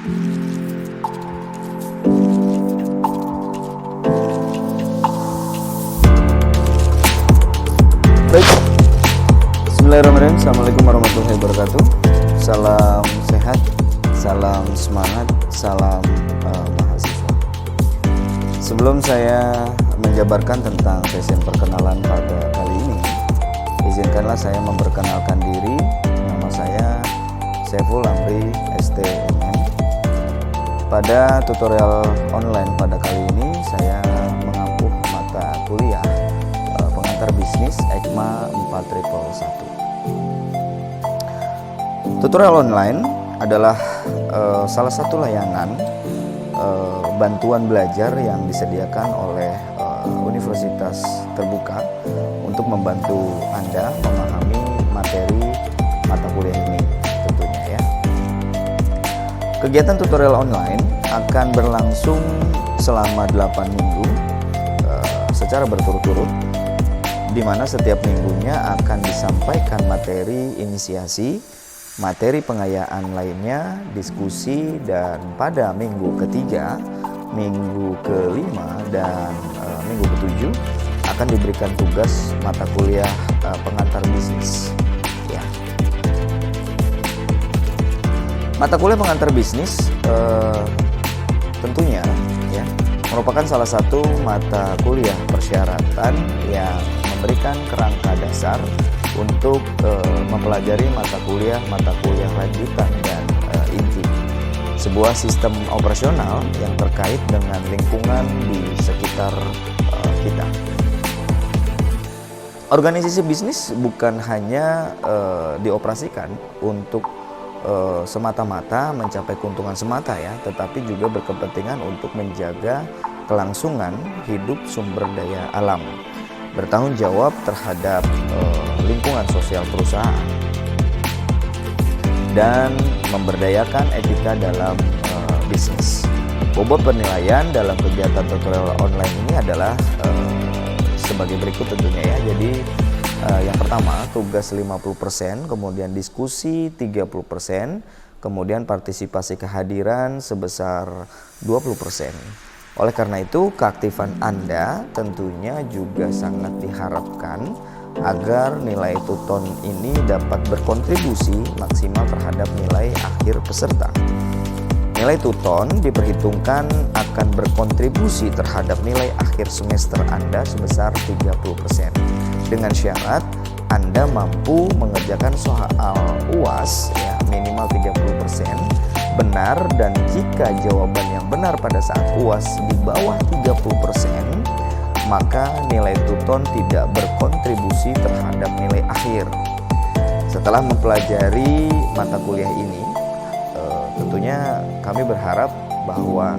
Baik, Bismillahirrahmanirrahim. Assalamualaikum warahmatullahi wabarakatuh. Salam sehat, salam semangat, salam mahasiswa. Sebelum saya menjabarkan tentang sesi perkenalan pada kali ini, izinkanlah saya memperkenalkan diri. Nama saya Saiful Amri STMM. Pada tutorial online pada kali ini, saya mengampu mata kuliah pengantar bisnis EKMA 4111. Tutorial online adalah salah satu layanan bantuan belajar yang disediakan oleh universitas terbuka untuk membantu Anda memahami materi mata kuliah ini tentunya ya. Kegiatan tutorial online akan berlangsung selama 8 minggu secara berturut-turut, di mana setiap minggunya akan disampaikan materi inisiasi, materi pengayaan lainnya, diskusi, dan pada minggu ketiga, minggu kelima, dan minggu ketujuh akan diberikan tugas mata kuliah pengantar bisnis. Ya. Mata kuliah pengantar bisnis tentunya ya merupakan salah satu mata kuliah persyaratan yang memberikan kerangka dasar untuk mempelajari mata kuliah lanjutan dan inti, sebuah sistem operasional yang terkait dengan lingkungan di sekitar kita. Organisasi bisnis bukan hanya dioperasikan untuk semata-mata mencapai keuntungan semata ya, tetapi juga berkepentingan untuk menjaga kelangsungan hidup sumber daya alam, bertanggung jawab terhadap lingkungan sosial perusahaan, dan memberdayakan etika dalam bisnis. Bobot penilaian dalam kegiatan tutorial online ini adalah sebagai berikut tentunya ya. Jadi yang pertama tugas 50%, kemudian diskusi 30%, kemudian partisipasi kehadiran sebesar 20%. Oleh karena itu, keaktifan Anda tentunya juga sangat diharapkan agar nilai tuton ini dapat berkontribusi maksimal terhadap nilai akhir peserta. Nilai tuton diperhitungkan akan berkontribusi terhadap nilai akhir semester Anda sebesar 30%. Dengan syarat Anda mampu mengerjakan soal UAS ya, minimal 30%. Benar, dan jika jawaban yang benar pada saat UAS di bawah 30%, maka nilai tuton tidak berkontribusi terhadap nilai akhir. Setelah mempelajari mata kuliah ini, tentunya kami berharap bahwa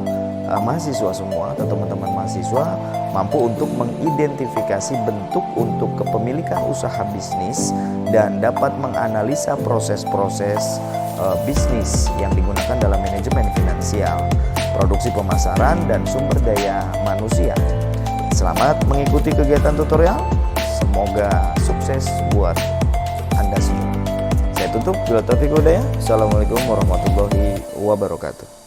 mahasiswa semua atau teman-teman mahasiswa mampu untuk mengidentifikasi bentuk untuk kepemilikan usaha bisnis dan dapat menganalisa proses-proses bisnis yang digunakan dalam manajemen finansial, produksi pemasaran, dan sumber daya manusia. Selamat mengikuti kegiatan tutorial. Semoga sukses buat Anda semua. Saya tutup. Bila taufiq hidayah. Assalamualaikum warahmatullahi wabarakatuh.